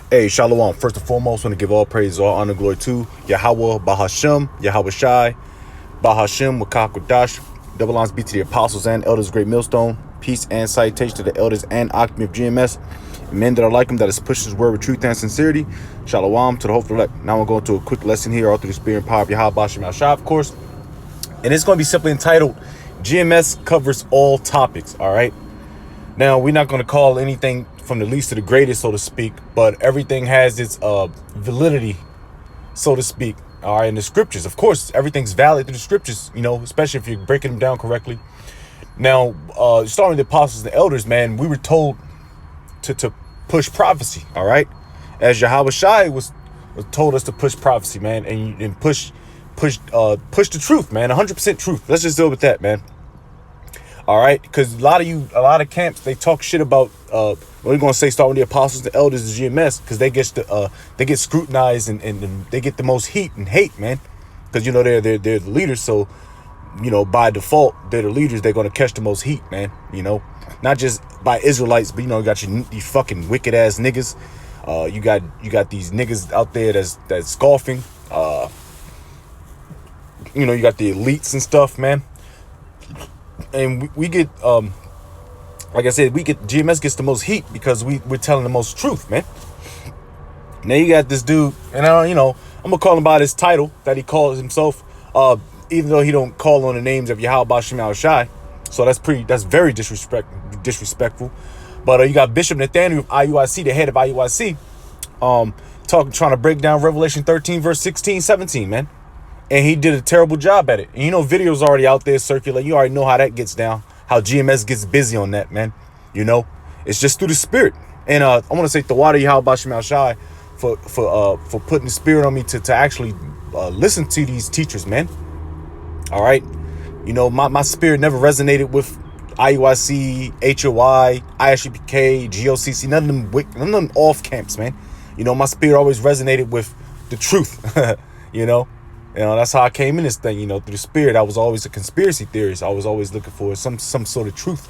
Hey, Shalom. First and foremost, I want to give all praise, all honor, glory to Yahweh, Bahashem, Yahweh Shai, Bahashem, Wakakwadash. Double lines be to the apostles and elders, great millstone. Peace and citation to the elders and occupant of GMS. Men that are like him, that is pushing his word with truth and sincerity. Shalom to the hopeful elect. Now we're going to a quick lesson here, all through the spirit and power of Yahweh, Bahashem, Shai, of course. And it's going to be simply entitled, GMS covers all topics, all right? Now, we're not going to call anything from the least to the greatest, so to speak, but everything has its validity, so to speak, all right, in the scriptures. Of course, everything's valid through the scriptures, you know, especially if you're breaking them down correctly. Now, starting with the apostles and the elders, man, we were told to push prophecy, all right? As Yahweh Shai was told us to push prophecy, man, and push the truth, man, 100% truth. Let's just deal with that, man. All right, because a lot of camps, they talk shit about we're gonna say start with the apostles, the elders, the GMS, because they get scrutinized and they get the most heat and hate, man. Because you know they're the leaders, so you know by default they're the leaders. They're gonna catch the most heat, man. You know, not just by Israelites, but you know you got these fucking wicked ass niggas. You got these niggas out there that's scoffing. You know you got the elites and stuff, man. And we get, like I said, GMS gets the most heat because we're telling the most truth, man. Now you got this dude, and I'm gonna call him by his title that he calls himself, even though he don't call on the names of Yahweh Bashem Shai. So that's very disrespectful. But you got Bishop Nathaniel of IUIC, the head of IUIC, trying to break down Revelation 13 verse 16, 17, man. And he did a terrible job at it. And you know, videos already out there circulating. You already know how that gets down. How GMS gets busy on that, man. You know, it's just through the spirit. And I want to say Tawada Yahweh Bashem Shai for putting the spirit on me to actually listen to these teachers, man. All right. You know, my spirit never resonated with IUIC, HOI, ISUPK, GOCC, none of them off camps, man. You know, my spirit always resonated with the truth, you know. You know, that's how I came in this thing, you know, through the spirit. I was always a conspiracy theorist. I was always looking for some sort of truth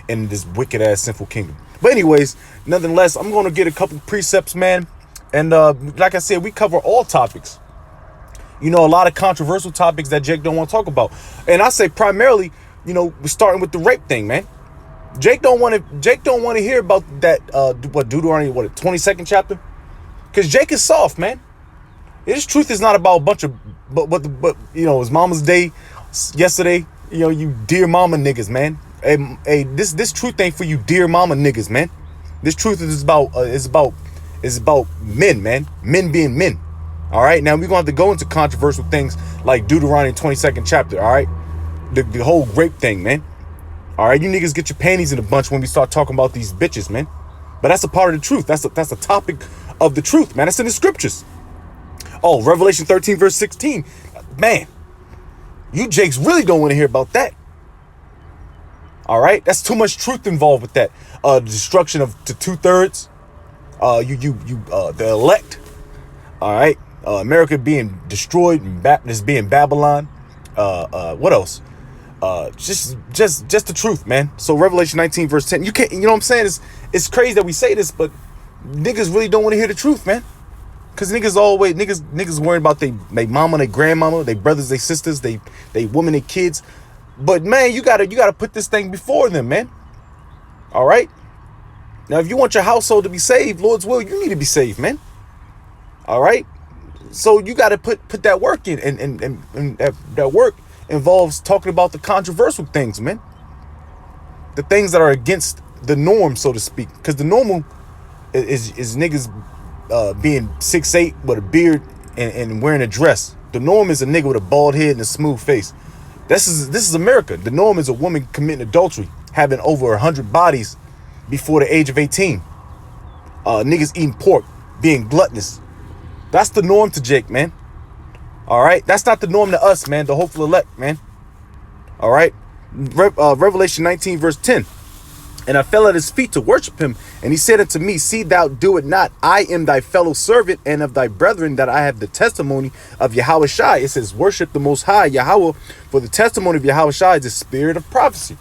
in this wicked ass sinful kingdom. But anyways, nonetheless, I'm going to get a couple precepts, man. And like I said, we cover all topics. You know, a lot of controversial topics that Jake don't want to talk about. And I say primarily, you know, we're starting with the rape thing, man. Jake don't want to hear about that, Deuteronomy, 22nd chapter? Because Jake is soft, man. This truth is not about a bunch of, but you know, it's Mama's Day yesterday. You know, you dear mama niggas, man. Hey, this truth ain't for you dear mama niggas, man. This truth is about men, man. Men being men. All right. Now we're gonna have to go into controversial things like Deuteronomy 22nd chapter. All right, the whole rape thing, man. All right, you niggas get your panties in a bunch when we start talking about these bitches, man. But that's a part of the truth. That's a topic of the truth, man. That's in the scriptures. Oh, Revelation 13 verse 16. Man, you Jakes really don't want to hear about that. All right, that's too much truth involved with that. The destruction of to 2/3. The elect. All right, America being destroyed and being Babylon. What else? Just the truth, man. So Revelation 19 verse 10. You can't. You know what I'm saying? It's crazy that we say this, but niggas really don't want to hear the truth, man. Cause niggas worrying about they mama, they grandmama, they brothers, they sisters, they women, they kids. But man, you gotta put this thing before them, man. All right. Now, if you want your household to be saved, Lord's will, you need to be saved, man. All right. So you gotta put that work in, and that work involves talking about the controversial things, man. The things that are against the norm, so to speak. Cause the normal is niggas being 6'8" with a beard and wearing a dress. The norm is a nigga with a bald head and a smooth face. This is America. The norm is a woman committing adultery, having over 100 bodies before the age of 18. Niggas eating pork, being gluttonous. That's the norm to Jake, man. All right, that's not the norm to us, man. The hopeful elect, man. All right, Revelation 19 verse 10. And I fell at his feet to worship him. And he said unto me, see thou do it not. I am thy fellow servant and of thy brethren, that I have the testimony of Yahweh Shai. It says, worship the Most High, Yahweh, for the testimony of Yahweh Shai is the spirit of prophecy.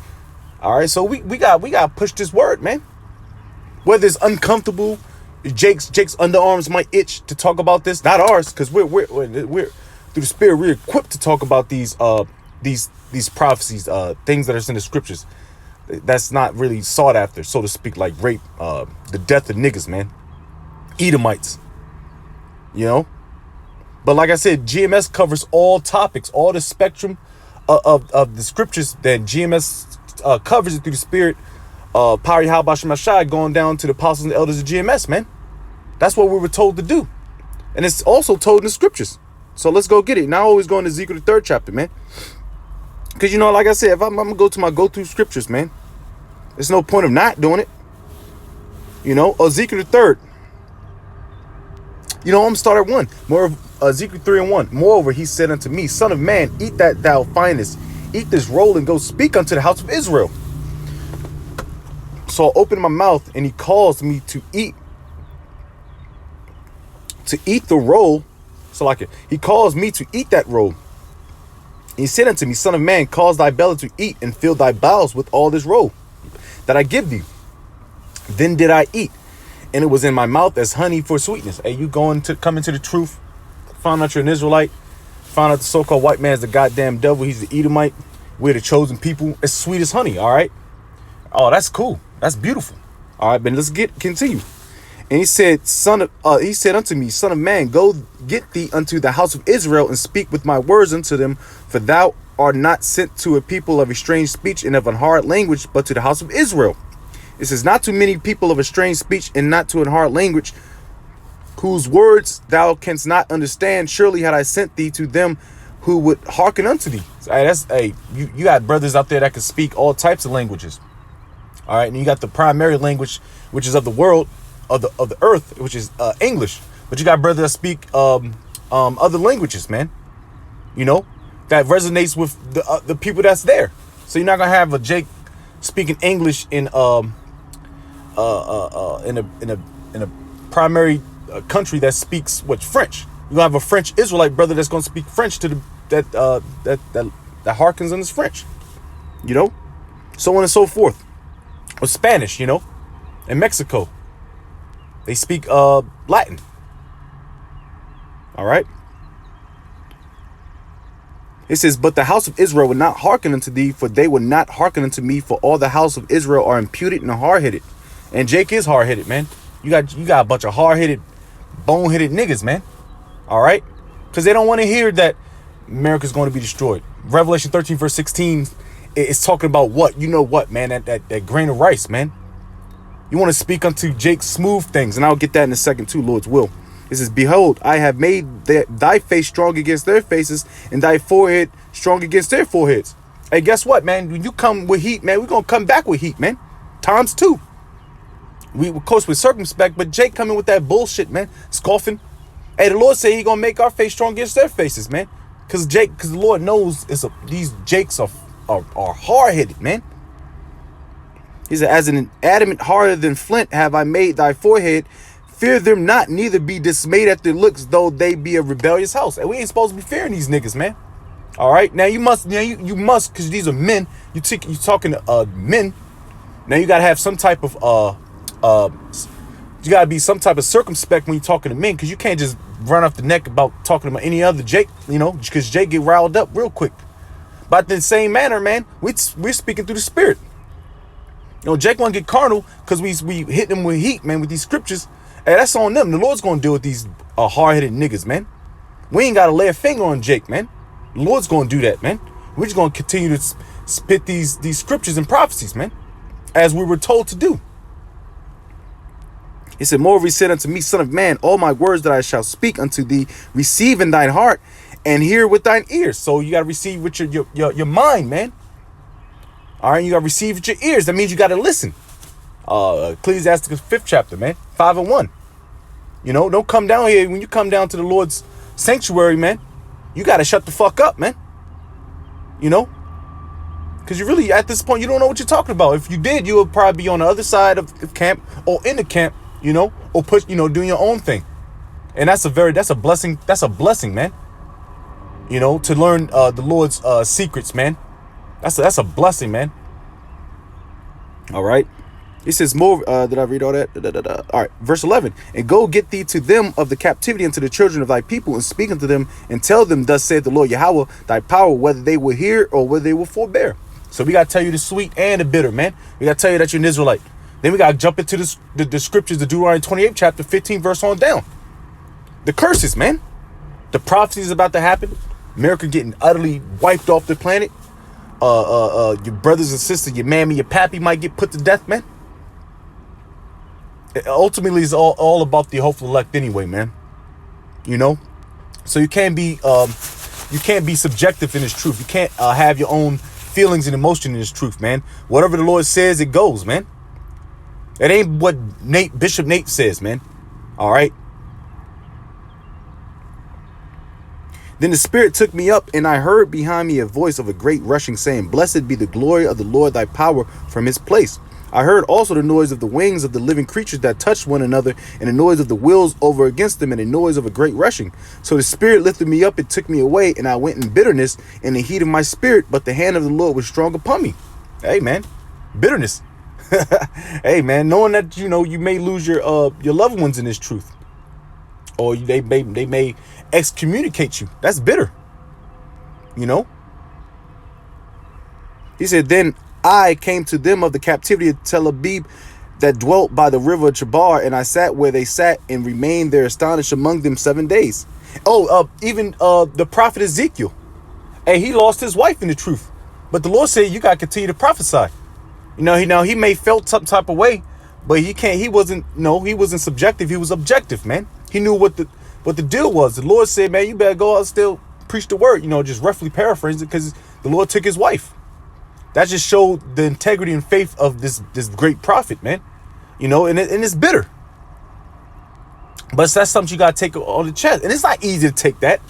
All right, so we got to push this word, man. Whether it's uncomfortable, Jake's underarms might itch to talk about this, not ours, because we're through the Spirit, we're equipped to talk about these prophecies, things that are in the scriptures that's not really sought after, so to speak, like rape, the death of niggas, man, Edomites, you know. But like I said, GMS covers all topics, all the spectrum of the scriptures that GMS covers it through the Spirit. Power Yahweh Shem Shai going down to the apostles and the elders of GMS, man. That's what we were told to do. And it's also told in the scriptures. So let's go get it. Now I always go into Ezekiel the 3rd chapter, man. Because, you know, like I said, if I'm going to go to my go-to scriptures, man, there's no point of not doing it. You know, Ezekiel the 3rd. You know, I'm going to start at 1. More of Ezekiel 3:1. Moreover, he said unto me, Son of man, eat that thou findest. Eat this roll and go speak unto the house of Israel. So I opened my mouth, and he caused me to eat the roll. So like he caused me to eat that roll. He said unto me, Son of man, cause thy belly to eat, and fill thy bowels with all this roll that I give thee. Then did I eat, and it was in my mouth as honey for sweetness. Hey, you come into the truth, found out you're an Israelite, found out the so-called white man's the goddamn devil, he's the Edomite, we're the chosen people. It's sweet as honey, all right? Oh, that's cool. That's beautiful. All right, but let's continue. And he said, he said unto me, Son of man, go get thee unto the house of Israel, and speak with my words unto them, for thou art not sent to a people of a strange speech and of an hard language, but to the house of Israel. It says, not to many people of a strange speech and not to an hard language, whose words thou canst not understand. Surely had I sent thee to them who would hearken unto thee. So, you got brothers out there that can speak all types of languages. All right, and you got the primary language, which is of the world, of the earth, which is English. But you got brothers that speak other languages, man. You know, that resonates with the people that's there. So you're not gonna have a Jake speaking English in a primary country that speaks French. You gonna have a French Israelite brother that's gonna speak French to that harkens on his French. You know, so on and so forth. Or Spanish, you know, in Mexico, they speak Latin. All right. It says, but the house of Israel would not hearken unto thee, for they would not hearken unto me, for all the house of Israel are imputed and hard-headed. And Jake is hard-headed, man. You got a bunch of hard-headed, bone-headed niggas, man. All right? Because they don't want to hear that America's going to be destroyed. Revelation 13, verse 16 is talking about what? You know what, man? That grain of rice, man. You want to speak unto Jake's smooth things, and I'll get that in a second too, Lord's will. It says, behold, I have made thy face strong against their faces, and thy forehead strong against their foreheads. Hey, guess what, man? When you come with heat, man, we're going to come back with heat, man. Times 2. We, of course, we're circumspect, but Jake coming with that bullshit, man. Scoffing. Hey, the Lord say he going to make our face strong against their faces, man. Because the Lord knows these Jakes are hard-headed, man. He said, as an adamant harder than flint have I made thy forehead. Fear them not, neither be dismayed at their looks, though they be a rebellious house. And we ain't supposed to be fearing these niggas, man. All right, now you must, because these are men. You talking to men. Now you gotta have some type of you gotta be some type of circumspect when you're talking to men, because you can't just run off the neck about talking about any other Jake, you know, because Jake get riled up real quick. But in the same manner, man, we're speaking through the Spirit. You know, Jake won't get carnal because we hit them with heat, man, with these scriptures. Hey, that's on them. The Lord's going to deal with these hard-headed niggas, man. We ain't got to lay a finger on Jake, man. The Lord's going to do that, man. We're just going to continue to spit these scriptures and prophecies, man, as we were told to do. He said, moreover, he said unto me, Son of man, all my words that I shall speak unto thee, receive in thine heart and hear with thine ears. So you got to receive with your mind, man. All right, you got to receive with your ears. That means you got to listen. Ecclesiastes 5th chapter, man, 5:1. You know, don't come down here. When you come down to the Lord's sanctuary, man, you got to shut the fuck up, man. You know, because you really, at this point, you don't know what you're talking about. If you did, you would probably be on the other side of the camp or in the camp, you know, or doing your own thing. And that's a blessing. That's a blessing, man. You know, to learn the Lord's secrets, man. That's a blessing, man. All right. He says more. Did I read all that? Da, da, da, da. All right. Verse 11. And go get thee to them of the captivity unto the children of thy people, and speak unto them, and tell them, thus saith the Lord Yahweh, thy power, whether they will hear or whether they will forbear. So we got to tell you the sweet and the bitter, man. We got to tell you that you're an Israelite. Then we got to jump into the scriptures, the Deuteronomy 28, chapter 15, verse on down. The curses, man. The prophecies about to happen. America getting utterly wiped off the planet. Your brothers and sisters, your mammy, your pappy might get put to death, man. Ultimately, it's all about the hopeful elect anyway, man. You know, so you can't be subjective in this truth. You can't have your own feelings and emotion in this truth, man. Whatever the Lord says, it goes, man. It ain't what Bishop Nate says, man. All right. Then the Spirit took me up, and I heard behind me a voice of a great rushing, saying, Blessed be the glory of the Lord thy power from his place. I heard also the noise of the wings of the living creatures that touched one another, and the noise of the wheels over against them, and the noise of a great rushing. So the Spirit lifted me up and took me away, and I went in bitterness in the heat of my spirit, but the hand of the Lord was strong upon me. Hey, man, bitterness. Hey, man, knowing that, you know, you may lose your loved ones in this truth, or they may excommunicate you. That's bitter. You know? He said, Then I came to them of the captivity of Tel Aviv that dwelt by the river of Chabar, and I sat where they sat and remained there astonished among them 7 days. Even the prophet Ezekiel. Hey, he lost his wife in the truth. But the Lord said, you got to continue to prophesy. You know, he may felt some type of way, but he wasn't subjective. He was objective, man. He knew what the deal was. The Lord said, man, you better go out and still preach the word, you know, just roughly paraphrasing it, because the Lord took his wife. That just showed the integrity and faith of this great prophet, man. You know, and it's bitter. But that's something you got to take on the chest. And it's not easy to take that.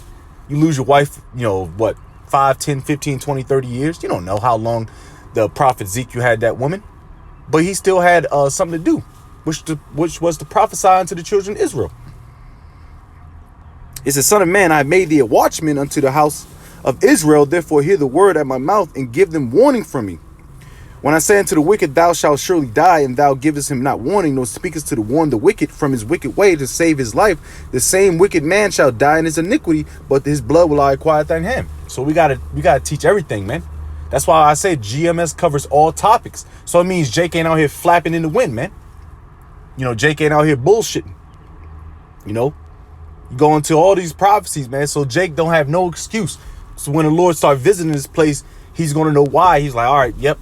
You lose your wife, you know, what, 5, 10, 15, 20, 30 years. You don't know how long the prophet Ezekiel had that woman. But he still had something to do, which was to prophesy unto the children of Israel. It says, Son of man, I made thee a watchman unto the house of Israel. Therefore hear the word at my mouth, and give them warning from me. When I say unto the wicked, thou shalt surely die, and thou givest him not warning, nor speakest to warn the wicked from his wicked way to save his life, the same wicked man shall die in his iniquity, but his blood will I acquire at thine hand. So we gotta teach everything, man. That's why I say GMS covers all topics. So it means Jake ain't out here flapping in the wind, man. You know, Jake ain't out here bullshitting. You know, you go into all these prophecies, man. So Jake don't have no excuse. So when the Lord start visiting this place, he's going to know why. He's like, all right, yep.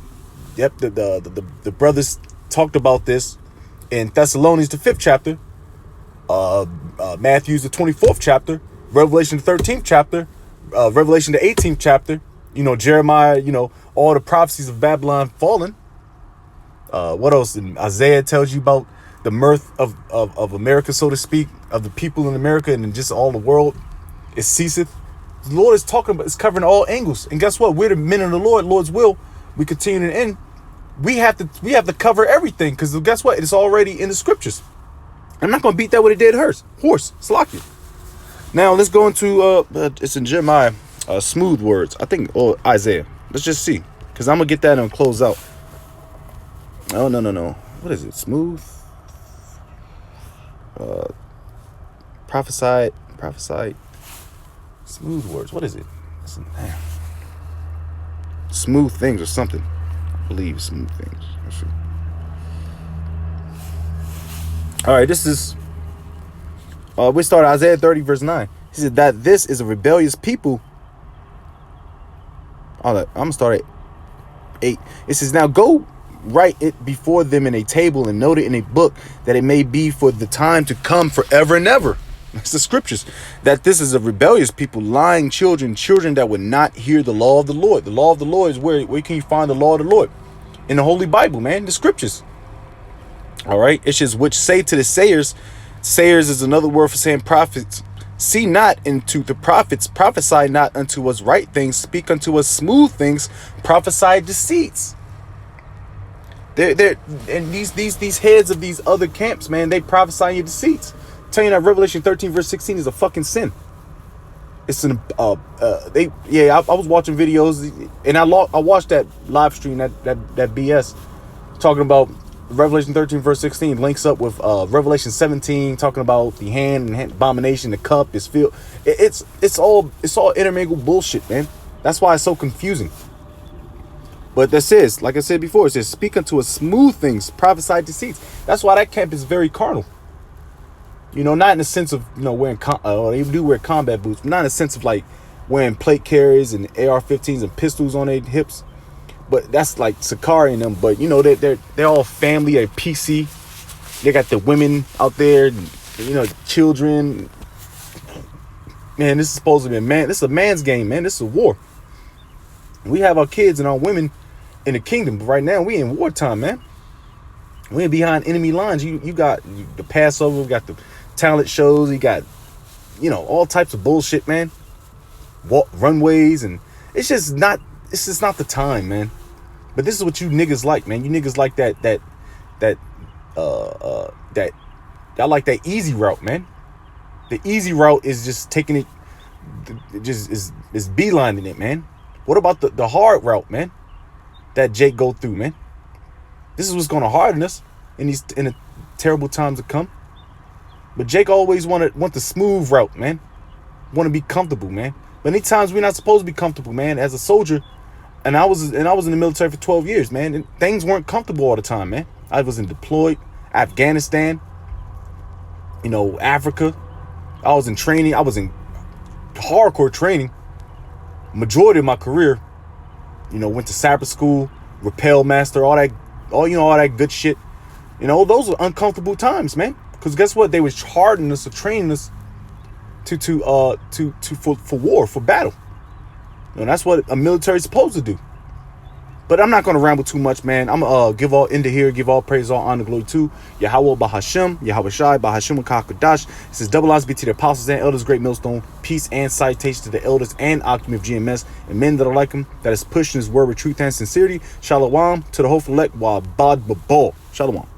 The brothers talked about this in Thessalonians, the 5th chapter, Matthew's, the 24th chapter, Revelation, the 13th chapter, Revelation, the 18th chapter, you know, Jeremiah, you know, all the prophecies of Babylon fallen. What else? And Isaiah tells you about the mirth of America, so to speak, of the people in America and just all the world. It ceaseth. The Lord is talking about, it's covering all angles. And guess what? We're the men of the Lord, Lord's will. We continue to end. We have to cover everything, because guess what? It's already in the scriptures. I'm not going to beat that with a dead horse. Slack Now let's go into it's in Jeremiah, smooth words. I think, or Isaiah. Let's just see, because I'm gonna get that and close out. Oh no. What is it? Smooth. Prophesied. Smooth words. What is it? Listen, man. Smooth things or something. I believe smooth things. Let's see. All right, this is we start Isaiah 30 verse 9. He said that this is a rebellious people. I'm gonna start at 8. It says, now go write it before them in a table and note it in a book, that it may be for the time to come forever and ever. That's the scriptures. That this is a rebellious people, lying children that would not hear the law of the Lord. The law of the Lord is where can you find the law of the Lord? In the Holy Bible, man, the scriptures. All right. It's just which say to the sayers. Sayers is another word for saying prophets. See not into the prophets, prophesy not unto us right things, speak unto us smooth things, prophesy deceits. They're and these heads of these other camps, man, they prophesy your deceits. I'm telling you that Revelation 13 verse 16 is a fucking sin. It's an I was watching videos, and I watched that live stream, that BS talking about Revelation 13 verse 16 links up with Revelation 17 talking about the hand and abomination, the cup is filled. It's all intermingled bullshit, man. That's why it's so confusing. But that says, like I said before, it says, speak unto us smooth things, prophesy deceits. That's why that camp is very carnal. You know, not in the sense of, you know, wearing, they do wear combat boots, but not in the sense of like wearing plate carriers and AR-15s and pistols on their hips. But that's like Sakari and them. But, you know, they're all family, they're PC. They got the women out there, and, you know, children. Man, this is supposed to be this is a man's game, man. This is a war. We have our kids and our women in the kingdom, but right now we in wartime, man. We ain't behind enemy lines. You got the Passover, we got the talent shows, you got, you know, all types of bullshit, man. Runways, and it's just not the time, man. But this is what you niggas like, man. You niggas like that y'all like that easy route, man. The easy route is just taking it, just is beelining it, man. What about the hard route, man? That Jake go through, man. This is what's going to harden us in the terrible times to come. But Jake always want the smooth route, man. Want to be comfortable, man. But many times we're not supposed to be comfortable, man. As a soldier, and I was in the military for 12 years, man. And things weren't comfortable all the time, man. I was deployed, Afghanistan, you know, Africa. I was in training. I was in hardcore training. Majority of my career, you know, went to cyber school, rappel master, all that good shit. You know, those were uncomfortable times, man. Because guess what? They was hardening us or training us for war, for battle. You know, that's what a military is supposed to do. But I'm not going to ramble too much, man. I'm going to give all praise, all honor, glory to Yahweh Bahashem, Yahweh Shai, Bahashem Kakadash. It says, double honors be to the apostles and elders, great millstone, peace and citation to the elders and occupant of GMS, and men that are like him, that is pushing his word with truth and sincerity. Shalom to the hopeful elect, wa bad babal. Shalom.